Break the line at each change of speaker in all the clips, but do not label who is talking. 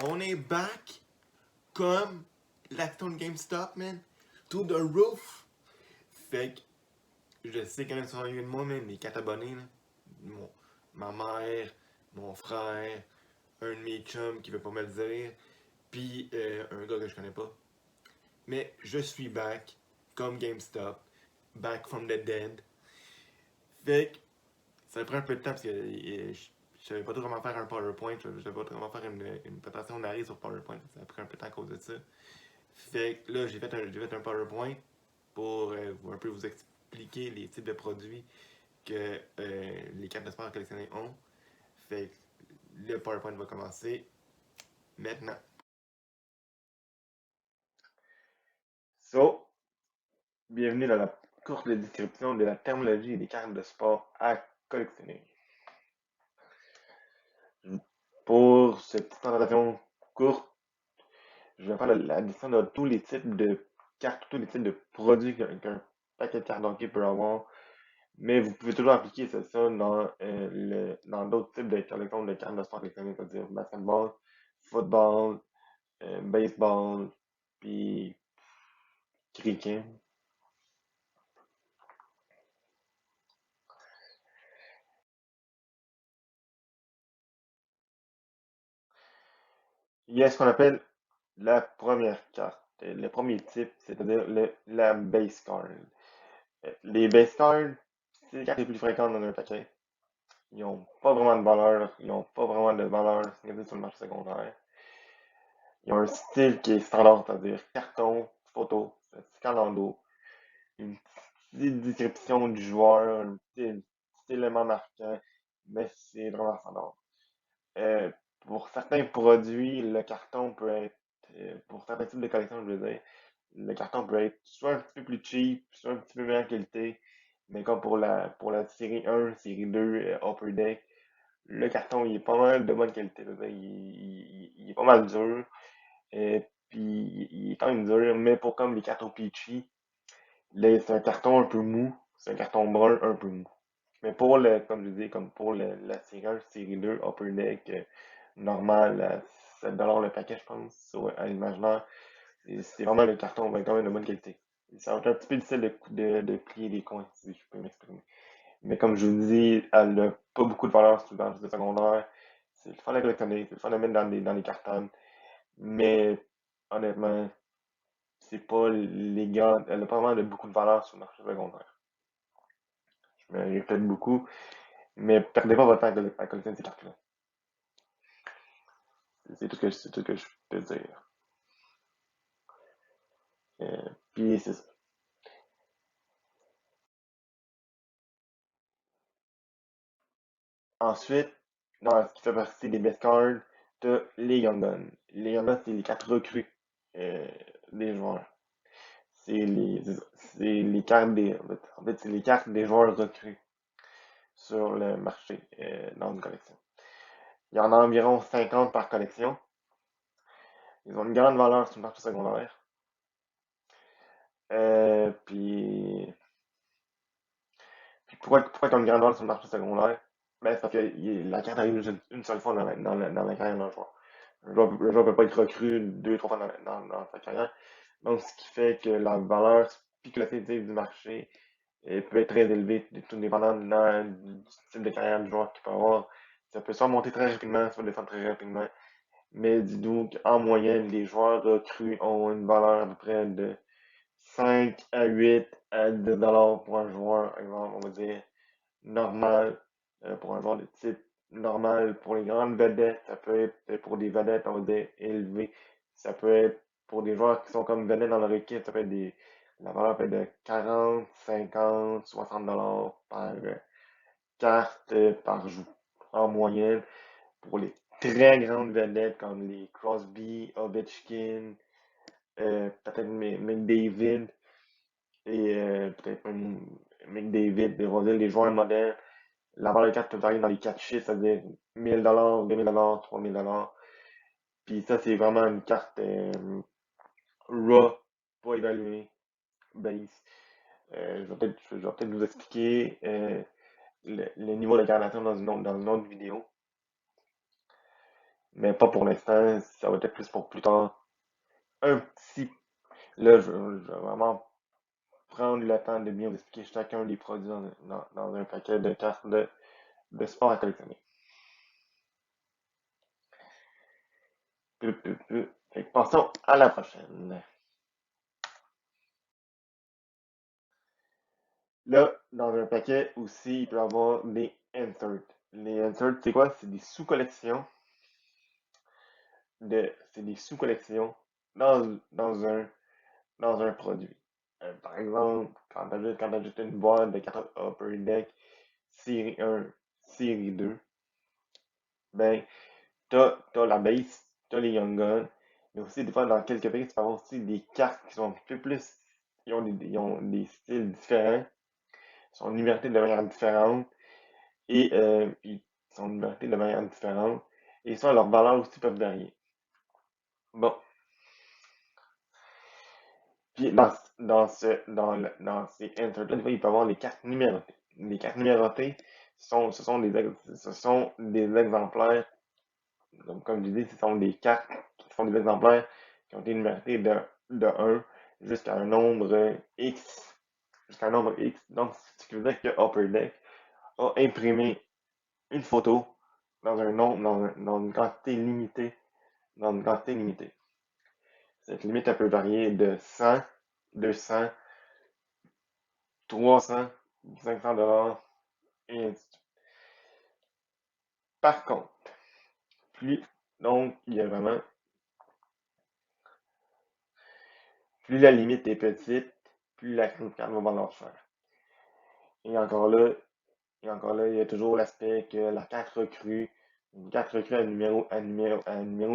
On est back comme l'action de GameStop, man. To the roof. Fait que je sais qu'il y en a qui sont arrivés de moi, man, les 4 abonnés, là. Mon- ma mère, mon frère, un de mes chums qui veut pas me le dire, puis un gars que je connais pas. Mais je suis back comme GameStop, back from the dead. Fait que ça prend un peu de temps parce que je savais pas trop comment faire un PowerPoint, je savais pas trop comment faire une présentation d'arrêt sur PowerPoint. Ça a pris un peu de temps à cause de ça. Fait que là, j'ai fait un PowerPoint pour un peu vous expliquer les types de produits que les cartes de sport collectionnées ont. Fait que le PowerPoint va commencer maintenant. So, bienvenue dans la courte description de la terminologie des cartes de sport à collectionner. Pour cette petite présentation courte, je vais faire la description de tous les types de cartes, tous les types de produits qu'un paquet de cartes d'hockey peut avoir. Mais vous pouvez toujours appliquer ça dans d'autres types de collections de cartes de sport collectionnées, c'est-à-dire basketball, football, baseball, puis cricket. Il y a ce qu'on appelle la première carte, le premier type, c'est-à-dire la base card. Les base cards, c'est les cartes les plus fréquentes dans un paquet. Ils n'ont pas vraiment de valeur, ils n'ont pas vraiment de valeur significative sur le marché secondaire. Ils ont un style qui est standard, c'est-à-dire carton, photo, petit calando, une petite description du joueur, petit élément marquant, mais c'est vraiment standard. Euh, pour certains produits, le carton peut être, pour certains types de collections, je veux dire, le carton peut être soit un petit peu plus cheap, soit un petit peu meilleure qualité, mais comme pour la série 1, série 2, Upper Deck, le carton il est pas mal de bonne qualité. Je veux dire, il est pas mal dur, puis il est quand même dur, mais pour comme les cartons Peachy, là, c'est un carton un peu mou, c'est un carton brun un peu mou. Mais pour comme je dis, comme pour la série 1, série 2, Upper Deck, normal, à 7$ le paquet, je pense, à l'imaginaire, c'est vraiment le carton, ben, quand même de bonne qualité. Ça va être un petit peu difficile de plier les coins, si je peux m'exprimer. Mais comme je vous dis, elle n'a pas beaucoup de valeur sur dans le secondaire. C'est le fun à collectionner, c'est le fun à mettre dans les cartons. Mais honnêtement, c'est pas les gars, elle n'a pas vraiment de beaucoup de valeur sur le marché secondaire. Je me répète beaucoup, mais perdez pas votre temps à collectionner ces cartes-là. C'est tout ce que je peux dire. Puis c'est ça. Ensuite, dans ce qui fait partie des best cards, t'as les Young Guns. Les Young Guns, c'est les cartes recrues euh, des joueurs. C'est les cartes en fait, c'est les cartes des joueurs recrues sur le marché dans une collection. Il y en a environ 50 par collection. Ils ont une grande valeur sur le marché secondaire. Puis, pourquoi ils ont une grande valeur sur le marché secondaire? Ben, c'est parce que la carte arrive juste une seule fois dans la carrière d'un joueur. Le joueur peut pas être recru deux, trois fois dans sa carrière. Donc, ce qui fait que la valeur spéculative du marché peut être très élevée, tout dépendant du type de carrière du joueur qu'il peut avoir. Ça peut soit monter très rapidement, soit descendre très rapidement. Mais dis-nous qu'en moyenne, les joueurs recrues ont une valeur à peu près de 5 à 8 à 10$ pour un joueur, exemple, on va dire, normal, pour un joueur de type normal. Pour les grandes vedettes, ça peut être pour des vedettes, on va dire, élevées. Ça peut être pour des joueurs qui sont comme vedettes dans leur équipe, ça peut être la valeur peut être de 40, 50, 60$ par carte par jour en moyenne. Pour les très grandes vedettes comme les Crosby, Ovechkin, peut-être McDavid et peut-être même McDavid, on va dire les joueurs modernes, la valeur de carte peut varier dans les 4 chiffres, c'est-à-dire 1000$, 2000$, 3000$. Puis ça, c'est vraiment une carte raw, pas évaluée, base. Je vais peut-être vous expliquer le niveau de gradation dans une autre vidéo. mais pas pour l'instant, ça va être plus pour plus tard. Un petit, là, je vais vraiment prendre le temps de bien vous expliquer chacun des produits dans un paquet de cartes de sport à collectionner. Fait que passons à la prochaine. Là, dans un paquet aussi, il peut y avoir des inserts. Les inserts, c'est quoi? C'est des sous-collections dans un produit. Par exemple, quand tu achètes une boîte de cartes Upper Deck série 1, série 2, ben, t'as la base, t'as les Young Guns, mais aussi des fois dans quelques pays, tu peux avoir aussi des cartes qui sont un peu plus, ils ont des styles différents, ils sont numérotés de manière différente, et ils sont numérotés de manière différente, et ça, leurs valeurs aussi peuvent varier. Bon, puis dans ces inserts-là, des fois, il peut y avoir les cartes numérotées. Les cartes numérotées ce sont des exemplaires. Donc, comme je dis, ce sont des cartes qui sont des exemplaires qui ont été numérotés de 1 jusqu'à un nombre X. Jusqu'à un nombre X. Donc, ce qui veut dire que Upper Deck a imprimé une photo dans un nombre, dans une quantité limitée. Dans une quantité limitée. Cette limite, elle peut varier de 100, 200, 300, 500 $, et ainsi de suite. Par contre, plus, donc, il y a vraiment, plus la limite est petite, plus la carte va valoir cher. Et encore là, Et encore là, il y a toujours l'aspect que la carte recrue, une carte recrue à numéro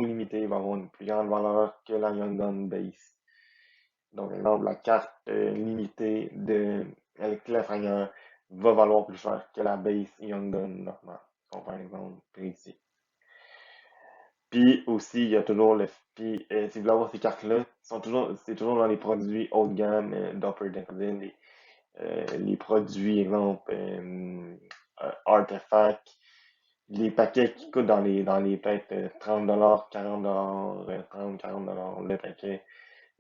limité va avoir une plus grande valeur que la Young Gun base. Donc, par exemple, la carte limitée avec Cliffhanger va valoir plus cher que la base Young Gun normale. Donc, par exemple, ici. Puis aussi, il y a toujours si vous voulez avoir ces cartes-là, c'est toujours dans les produits haut de gamme d'Upper Deck. Les produits, exemple, Artefact, les paquets qui coûtent dans les peut-être 30 $, 40 $, 30, 40 $ le paquet.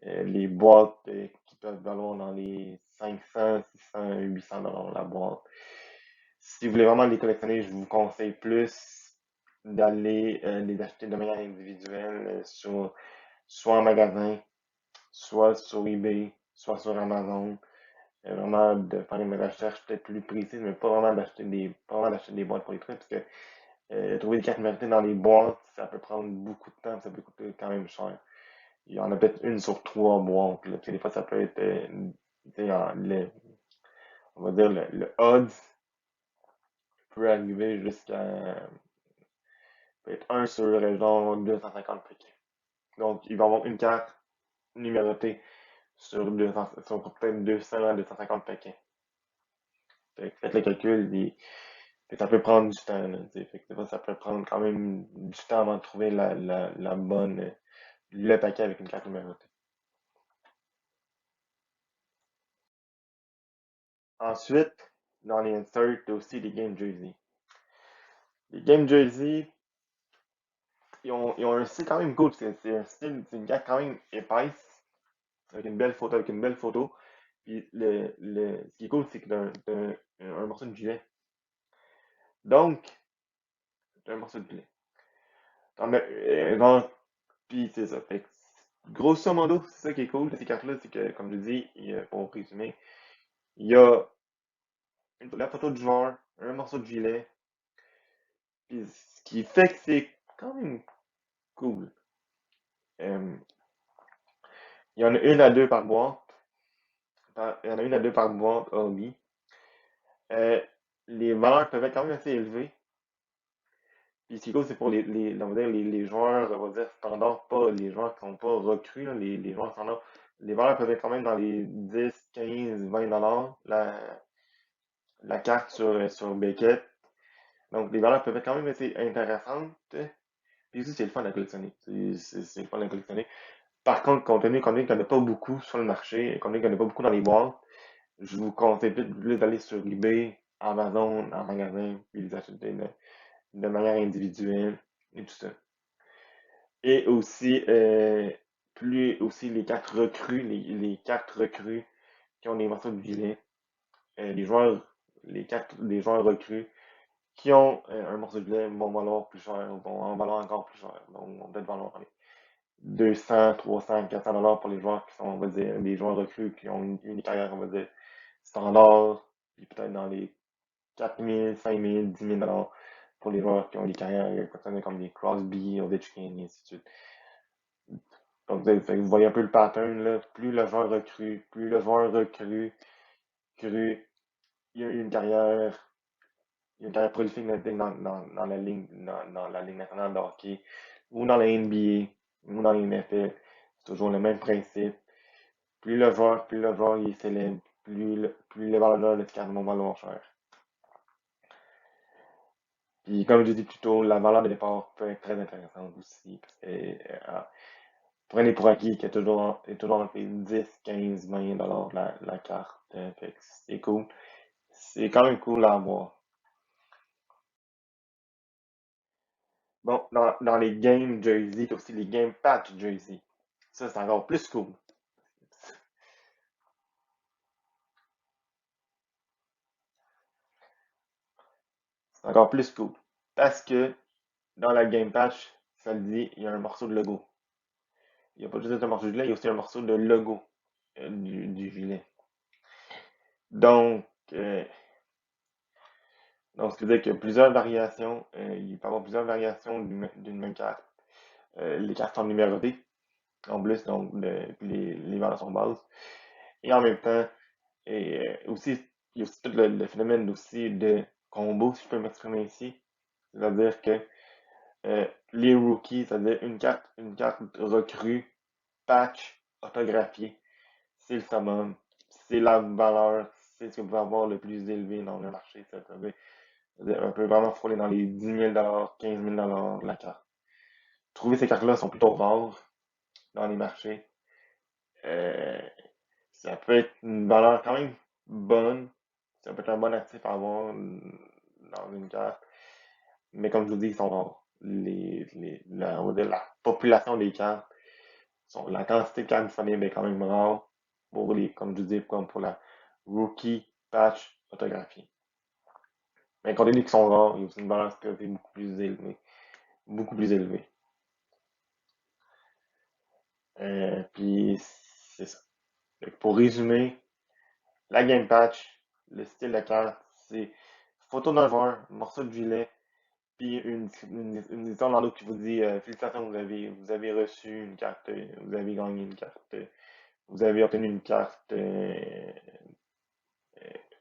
Les boîtes qui peuvent valoir dans les 500, 600, 800 $ la boîte. Si vous voulez vraiment les collectionner, je vous conseille plus d'aller les acheter de manière individuelle soit en magasin, soit sur eBay, soit sur Amazon. Vraiment de faire une recherche peut-être plus précise, mais pas vraiment d'acheter des boîtes pour les trucs, parce que trouver des cartes méritées dans les boîtes, ça peut prendre beaucoup de temps, ça peut coûter quand même cher. Il y en a peut-être une sur trois boîtes, là. Puis des fois, ça peut être, tu sais, on va dire, le odds peut arriver jusqu'à peut-être un sur genre 250 paquets. Donc, il va y avoir une carte numérotée sur peut-être 200 à 250 paquets. Fait que faites le calcul, ça peut prendre du temps, là, tu sais. Fait que des fois, ça peut prendre quand même du temps avant de trouver la bonne, le paquet avec une carte numérotée. Ensuite, dans les inserts, il y a aussi les Game Jersey. Les Game Jersey, ils ont un style quand même cool, c'est une carte quand même épaisse, avec une belle photo. Puis ce qui est cool, c'est que un morceau de gilet. Donc, t'as un morceau de gilet. Genre, puis c'est ça. Fait que, grosso modo, c'est ça qui est cool de ces cartes-là, c'est que, comme je dis, pour résumer, il y a la photo du joueur, un morceau de gilet, puis ce qui fait que c'est quand même cool. Euh, il y en a une à deux par boîte. Il y en a une à deux par boîte hobby. Euh, les valeurs peuvent être quand même assez élevées. Puis ce qui est cool, c'est pour on va dire, les joueurs, on va dire, standards, pas les joueurs qui sont pas recrues, là, les joueurs standards. Les valeurs peuvent être quand même dans les 10, 15, 20 $ la carte sur Beckett. Donc les valeurs peuvent être quand même assez intéressantes. Puis aussi, c'est le fun à collectionner. C'est le fun à collectionner. Par contre, compte tenu qu'il n'y en a pas beaucoup sur le marché, compte tenu qu'il n'y en a pas beaucoup dans les boîtes, je vous conseille plus d'aller sur eBay, Amazon, en magasin, puis les acheter de manière individuelle et tout ça. Et aussi, plus aussi les cartes recrues, les cartes recrues qui ont des morceaux de gilet, les joueurs, les joueurs recrues qui ont un morceau de gilet vont valoir plus cher, vont en valoir encore plus cher. Donc, vont peut-être valoir allez, 200, 300, 400 dollars pour les joueurs qui sont, on va dire, des joueurs recrues qui ont une carrière, on va dire, standard, puis peut-être dans les 4000, 5000, 10 000 dollars pour les joueurs qui ont des carrières exceptionnelles comme des Crosby, Ovechkin, et ainsi de suite. Donc, vous voyez un peu le pattern, là. Plus le joueur recrue, cru, il y a une carrière prolifique dans la ligne, dans la Ligue nationale de hockey, ou dans la NBA, ou dans la NFL. C'est toujours le même principe. Plus le joueur il est célèbre, plus les valeurs de ce carte vont valoir cher. Puis, comme je dis plus tôt, la valeur de départ peut être très intéressante aussi. Parce que, prenez pour acquis qu'il est toujours entre les 10, 15, 20 dollars la carte. Fait que c'est cool. C'est quand même cool à avoir. Bon, dans les games Jersey, t'as aussi les game patch Jersey. Ça, c'est encore plus cool. C'est encore plus cool. Parce que dans la game patch, ça le dit, il y a un morceau de logo. Il n'y a pas juste un morceau de gilet, il y a aussi un morceau de logo du gilet. Donc, euh, donc, ce qui veut dire qu'il y a plusieurs variations. Il peut y avoir plusieurs variations d'une même carte. Les cartes sont numérotées en plus, donc les valeurs sont basses. Et en même temps, aussi, il y a aussi tout le phénomène aussi de combo, si je peux m'exprimer ici. C'est-à-dire que les rookies, c'est-à-dire une carte recrue, patch, autographiée, c'est le summum, c'est la valeur, c'est ce que vous pouvez avoir le plus élevé dans le marché. C'est-à-dire, on peut vraiment frôler dans les 10 000 15 000 la carte. Trouver ces cartes-là sont plutôt rares dans les marchés. Euh, Ça peut être une valeur quand même bonne. Ça peut être un bon actif à avoir dans une carte. Mais comme je vous dis, ils sont rares. On va dire la population des cartes, la quantité de cartes disponibles est quand même rare pour comme je vous dis, comme pour la rookie patch photographie. Mais étant donné qu'ils sont rares, il y a aussi une valeur sécurité beaucoup plus élevée. Beaucoup plus élevée. Puis c'est ça. Fait que pour résumer, la game patch, le style de carte, c'est photo d'un joueur, morceau de gilet, puis une histoire dans l'eau qui vous dit félicitations, vous avez reçu une carte, vous avez gagné une carte, vous avez obtenu une carte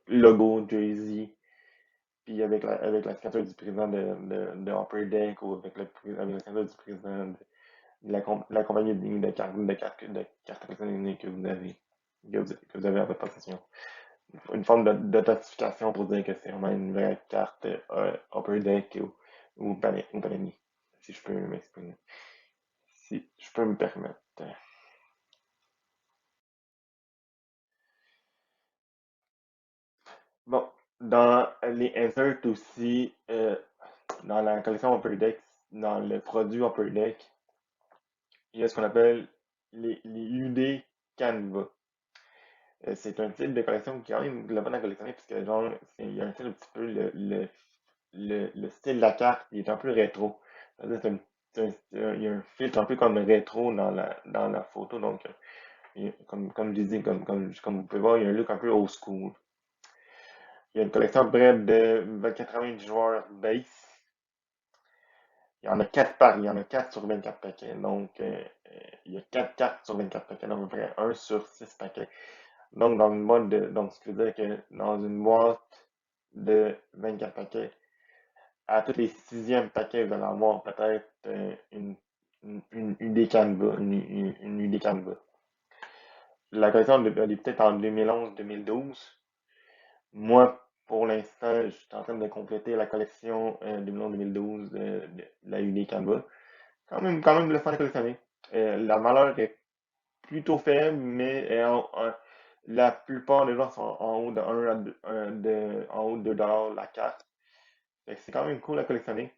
logo Jay-Z, puis avec la signature du président de Upper Deck ou avec la signature du président de la compagnie de cartes personnalisées que vous avez à votre possession. Une forme d'authentification pour dire que c'est vraiment une vraie carte Upper Deck ou Panini, si je peux m'exprimer. Si je peux me permettre. Bon, dans les inserts aussi, dans la collection Upper Deck, dans le produit Upper Deck, il y a ce qu'on appelle les UD Canva. C'est un type de collection qui est quand même le fun à collectionner parce que genre, il y a un style un petit peu le style de la carte, il est un peu rétro. C'est-à-dire, il y a un filtre un peu comme rétro dans la photo. Donc, comme je disais, comme vous pouvez voir, il y a un look un peu old school. Il y a une collection à peu près de 90 joueurs base. Il y en a 4 sur 24 paquets. Donc, il y a 4 cartes sur 24 paquets, donc à peu près 1 sur 6 paquets. Donc, donc, ce qui veut dire que dans une boîte de 24 paquets, à tous les sixièmes paquets, vous allez avoir peut-être une UD Canva, une UD Canva. La collection elle est peut-être en 2011-2012. Moi, pour l'instant, je suis en train de compléter la collection 2011-2012 de la UD Canva. Quand même le fun à collectionner. La valeur est plutôt faible, mais la plupart des gens sont en haut de 1 à 2, en haut de 2 la carte. Fait que c'est quand même cool à collectionner.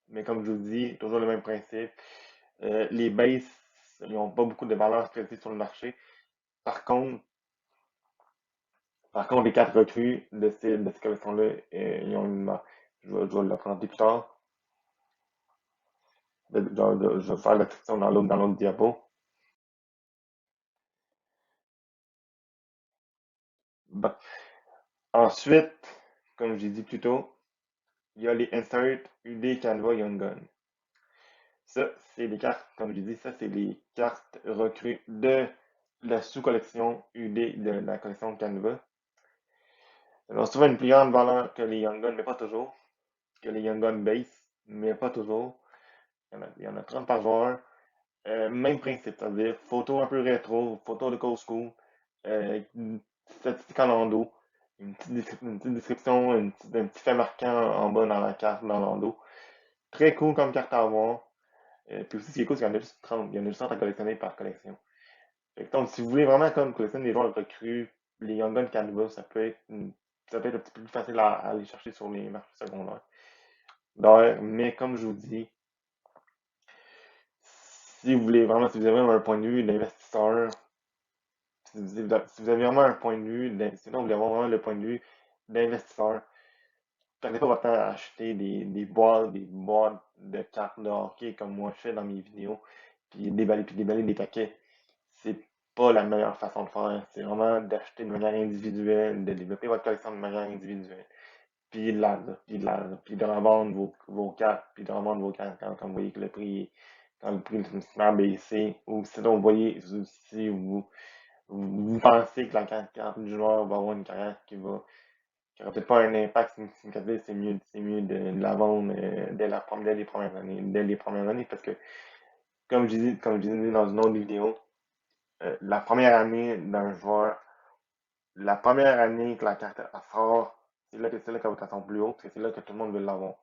Mais comme je vous dis, toujours le même principe. Les bases, ils n'ont pas beaucoup de valeur crédit sur le marché. Par contre, les cartes recrues de ces collections-là, ils ont une. Je vais la présenter plus tard. Je vais faire la description dans l'autre diapo. Bon. Ensuite, comme j'ai dit plus tôt, il y a les Insert UD Canva Young Gun. Ça, c'est des cartes, comme j'ai dit, ça, c'est les cartes recrues de la sous-collection UD de la collection Canva. Elles ont souvent une plus grande valeur que les Young Guns, mais pas toujours. Que les Young Gun Base, mais pas toujours. Il y en a 30 par joueur. Même principe, c'est-à-dire photo un peu rétro, photo de cold school, une statistique en landau, une petite description, un petit fait marquant en bas dans la carte, dans l'endos. Très cool comme carte à avoir. Puis aussi, ce qui est cool, c'est qu'il y en a juste 30. Il y en a juste 30 à collectionner par collection. Fait que donc, si vous voulez vraiment comme collectionner des joueurs recrues, les Young Gun Canva, ça peut être un petit peu plus facile à aller chercher sur les marchés secondaires. D'ailleurs, mais comme je vous dis, si vous avez vraiment un point de vue d'investisseur, si vous avez vraiment un point de vue, sinon vous voulez avoir vraiment le point de vue d'investisseur, perdez pas votre temps à acheter des boîtes de cartes de hockey comme moi je fais dans mes vidéos, puis déballer des paquets. C'est pas la meilleure façon de faire. C'est vraiment d'acheter de manière individuelle, de développer votre collection de manière individuelle. Puis de revendre vos cartes, puis de revendre vos cartes quand vous voyez que quand le prix a baissé, ou sinon vous voyez, si vous pensez que la carte du joueur va avoir une carrière qui aura peut-être pas un impact significatif, c'est mieux de la vendre dès les premières années, parce que, comme je disais dans une autre vidéo, la première année d'un joueur, la première année que la carte elle sort, c'est là qu'elle va être plus haute, c'est là que tout le monde veut l'avoir.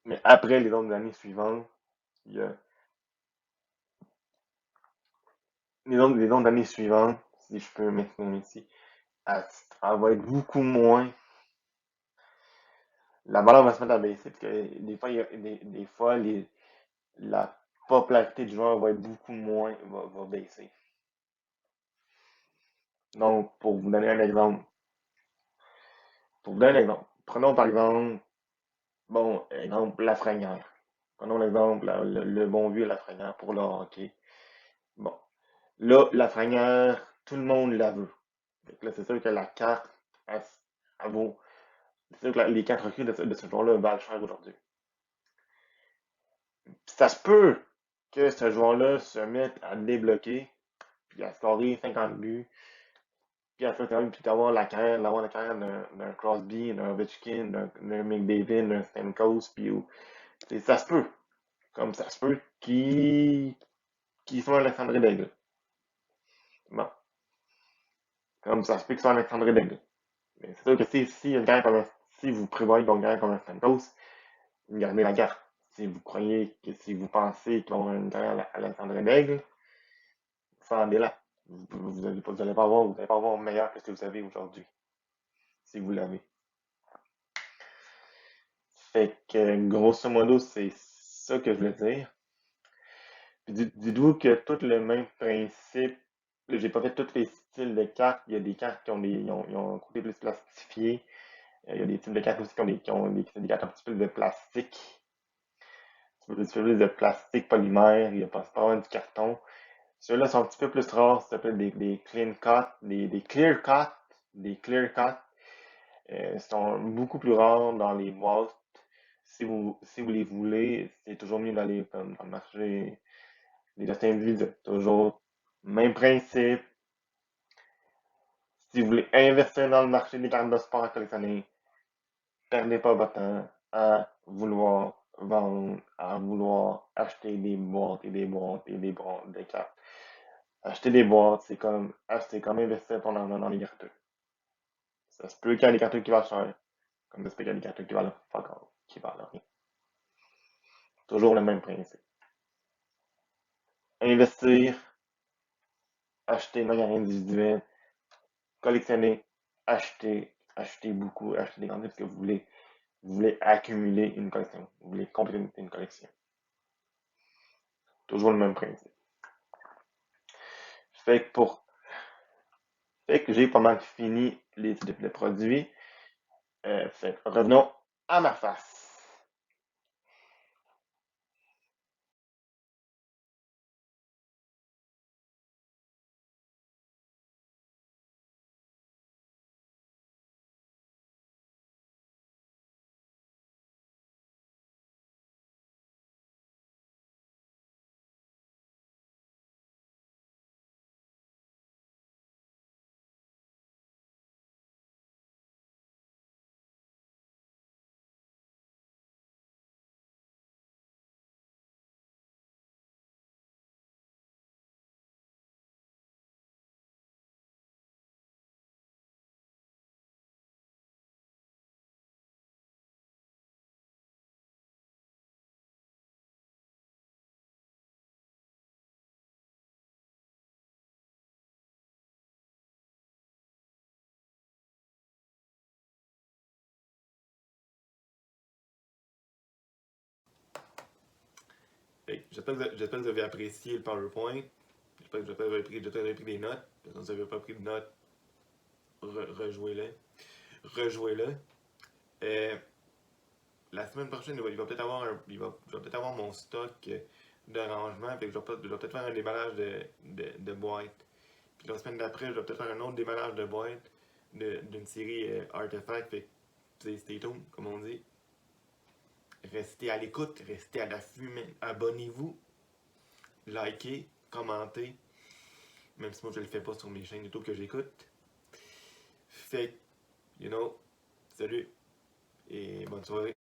Mais après les autres années suivantes, il y a les autres années suivantes, si je peux m'exprimer ici, elle, elle va être beaucoup moins. La valeur va se mettre à baisser parce que des fois, des fois la popularité du joueur va être beaucoup moins, va baisser. Donc, pour vous donner un exemple, prenons par exemple, bon, exemple, Lafrenière. Prenons l'exemple, le bon vieux Lafrenière pour le hockey. Bon, là, Lafrenière, tout le monde la veut. Donc là, c'est sûr que la carte, elle vaut. C'est sûr que les cartes recrues de ce joueur-là valent cher aujourd'hui. Ça se peut que ce joueur-là se mette à débloquer, puis à scorer 50 buts, puis à faire quand même, puis d'avoir la carrière d'un Crosby, d'un Ovechkin, d'un McDavid, d'un Stamkos, puis ça se peut. Comme ça se peut qu'il soit un Alexandre Daigle. Bon, comme ça se peut qu'il soit un Alexandre Daigle. Mais c'est sûr que si vous prévoyez qu'on gagne comme un Stamkos, gardez la carte. Si vous pensez qu'ils ont une carrière à Alexandre Daigle, fendez-la. Vous allez pas avoir meilleur que ce que vous avez aujourd'hui, si vous l'avez. Fait que, grosso modo, c'est ça que je voulais dire. Puis dites-vous que tout le même principe, là, j'ai pas fait tous les styles de cartes. Il y a des cartes qui ont ils ont un côté plus plastifié. Il y a des types de cartes aussi qui ont des cartes un petit peu de plastique. Un petit peu plus de plastique polymère. Il y a pas vraiment du carton. Ceux-là sont un petit peu plus rares. Ça s'appelle des clean cut, des clear cut, des clear cut. Sont beaucoup plus rares dans les boîtes. Si vous les voulez, c'est toujours mieux d'aller dans le marché des acheter individuels. Toujours même principe. Si vous voulez investir dans le marché des cartes de sport à collectionner, perdez pas votre temps à vouloir vendre, à vouloir acheter des boîtes et des boîtes et des boîtes de cartes. Acheter des boîtes, c'est comme investir ton argent dans les cartes. Ça se peut qu'il y ait des cartes qui valent cher, comme ça se peut qu'il y ait des cartes qui valent rien. Toujours le même principe. Investir, acheter de manière individuelle, collectionner, acheter beaucoup, acheter des quantités parce que vous voulez accumuler une collection. Vous voulez compléter une collection. Toujours le même principe. Fait que fait que j'ai pas mal fini les types de produits. Fait que revenons à ma face.
J'espère que vous avez apprécié le PowerPoint. J'espère que vous avez pris des notes. Si vous n'avez pas pris de notes, rejouez-le. Rejouez-le. Euh, la semaine prochaine, je vais peut-être avoir mon stock de rangement. Fait que je vais peut-être faire un déballage de boîtes. Puis la semaine d'après, je vais peut-être faire un autre déballage de boîtes d'une série Artefact. Fait que stay tuned, comme on dit. Restez à l'écoute, restez à l'affût, abonnez-vous, likez, commentez. Même si moi je le fais pas sur mes chaînes YouTube que j'écoute. Fait, salut et bonne soirée.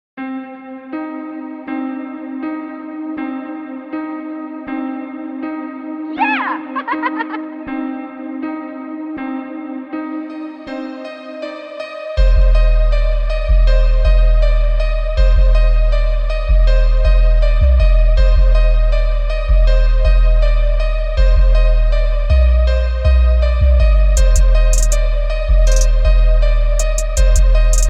Yeah!